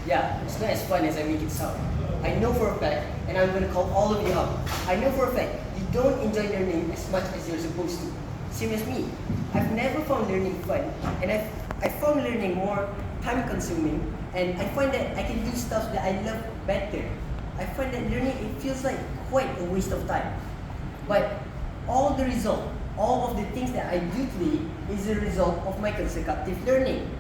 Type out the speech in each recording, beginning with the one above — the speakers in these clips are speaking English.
Yeah, it's not as fun as I make it sound. I know for a fact, and I'm going to call all of you out. I know for a fact you don't enjoy learning as much as you're supposed to. Same as me. I've never found learning fun, and I found learning more time-consuming, and I find that I can do stuff that I love better. I find that learning, it feels like quite a waste of time. But all of the things that I do today is a result of my consecutive learning.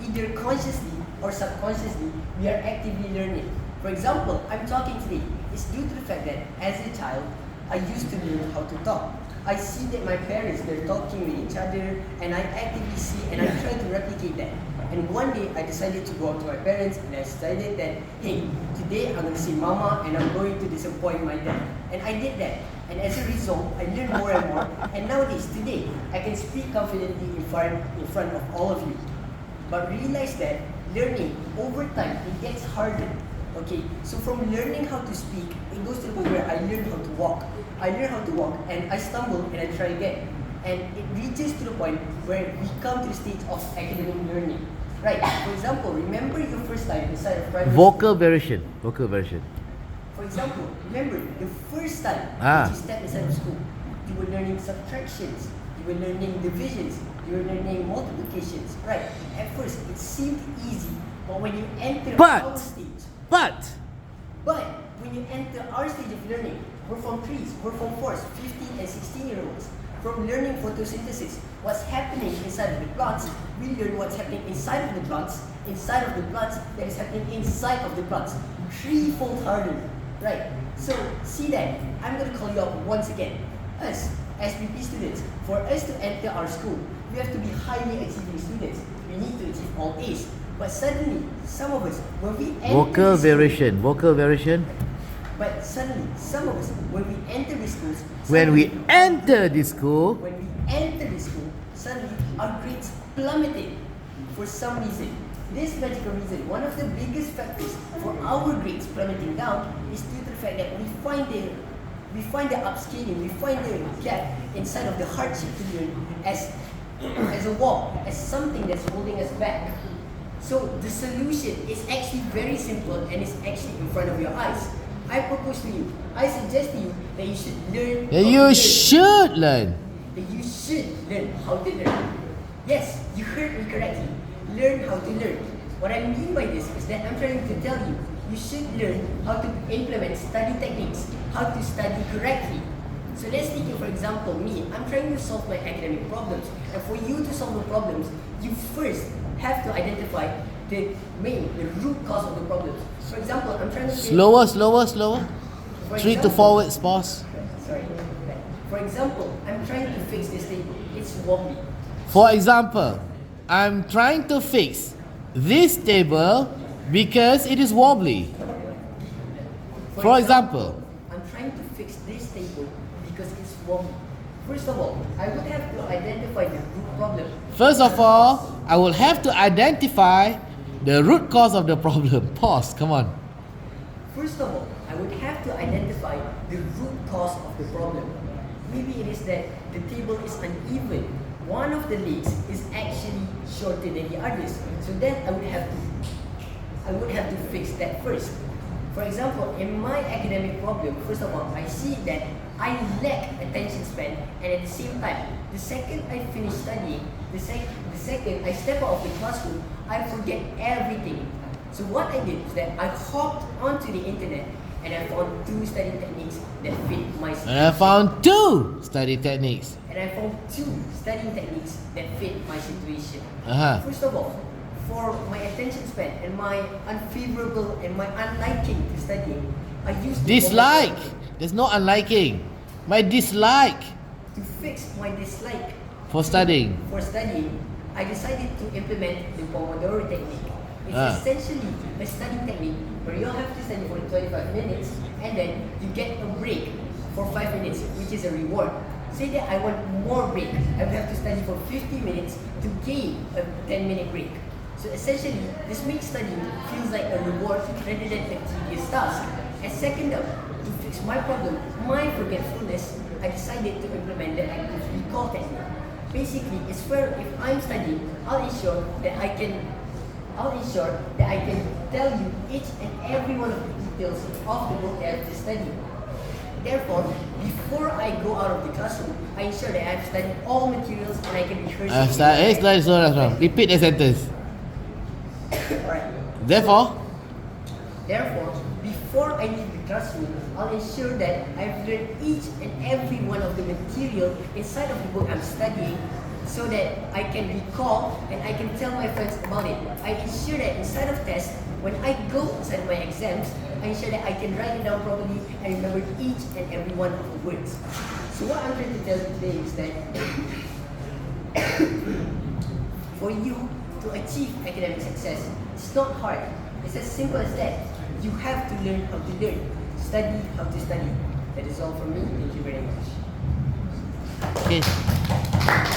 Either consciously or subconsciously, we are actively learning. For example, I'm talking today. It's due to the fact that as a child, I used to learn how to talk. I see that my parents, they're talking with each other, and I actively see and I try to replicate that. And one day, I decided to go up to my parents and I decided that, hey, today I'm going to see mama and I'm going to disappoint my dad. And I did that. And as a result, I learned more and more. And nowadays, today, I can speak confidently in front of all of you. But realize that learning, over time, it gets harder. Okay, so from learning how to speak, it goes to the point where I learn how to walk. I learn how to walk and I stumble and I try again. And it reaches to the point where we come to the stage of academic learning. Right, for example, remember your first time inside of primary Vocal variation. For example, remember the first time that you stepped inside of school, you were learning subtractions, you were learning divisions, you were learning multiplications. Right, at first it seemed easy, but when you enter our stage, but when you enter our stage of learning, we're from 3s, we're from 4s, 15 and 16-year-olds. From learning photosynthesis, what's happening inside of the plants, we learn what's happening inside of the plants that is happening inside of the plants. Threefold harder, right? So, see that, I'm going to call you out once again. Us, as PP students, for us to enter our school, we have to be highly achieving students. We need to achieve all A's. But suddenly, some of us, when we enter vocal variation. But suddenly, some of us, when we enter the schools, when we enter the school, suddenly our grades plummeted for some reason. This magical reason, one of the biggest factors for our grades plummeting down is due to the fact that we find the upscaling, we find the gap inside of the hardship to learn as a wall, as something that's holding us back. So the solution is actually very simple and it's actually in front of your eyes. I propose to you, I suggest to you that you should learn. That you should learn how to learn. Yes, you heard me correctly. Learn how to learn. What I mean by this is that I'm trying to tell you, you should learn how to implement study techniques, how to study correctly. So let's take it for example, me. I'm trying to solve my academic problems. And for you to solve the problems, you first have to identify the root cause of the problems. For example, I'm trying to slower. 3 to 4 words, pause. Sorry. For example, I'm trying to fix this table. It's wobbly. For example, I'm trying to fix this table because it is wobbly. For example, I'm trying to fix this table because it's wobbly. First of all, I would have to identify the root problem. First of all, I will have to identify the root cause of the problem. Pause, come on. First of all, I would have to identify the root cause of the problem. Maybe it is that the table is uneven. One of the legs is actually shorter than the others. So then I would have to fix that first. For example, in my academic problem, first of all, I see that I lack attention span, and at the same time, the second I finish studying, the second I step out of the classroom, I forget everything. So what I did is that I hopped onto the internet and I found 2 study techniques that fit my situation. And I found 2 study techniques. That fit my situation. Uh-huh. First of all, for my attention span and my unfavorable and my unliking to studying, I used dislike. There's no unliking. My dislike. To fix my dislike for studying, I decided to implement the Pomodoro technique. It's essentially a study technique where you have to study for 25 minutes and then you get a break for 5 minutes, which is a reward. Say that I want more break, I would have to study for 50 minutes to gain a 10-minute break. So essentially, this makes studying feels like a reward rather than a tedious task. And second up, to fix my problem, my forgetfulness, I decided to implement the active recall technique. Basically, it's where if I'm studying, I'll ensure that I can I'll ensure that I can tell you each and every one of the details of the book that I've just studied. Therefore, before I go out of the classroom, I ensure that I've studied all materials and I can rehearse it. Slow. Repeat the sentence. Alright. Therefore, Before I leave the classroom, I'll ensure that I've learned each and every one of the material inside of the book I'm studying so that I can recall and I can tell my friends about it. I ensure that inside of tests, when I go inside my exams, I ensure that I can write it down properly and remember each and every one of the words. So what I'm trying to tell you today is that for you to achieve academic success, it's not hard. It's as simple as that. You have to learn how to learn. Study how to study. That is all from me. Thank you very much. okay.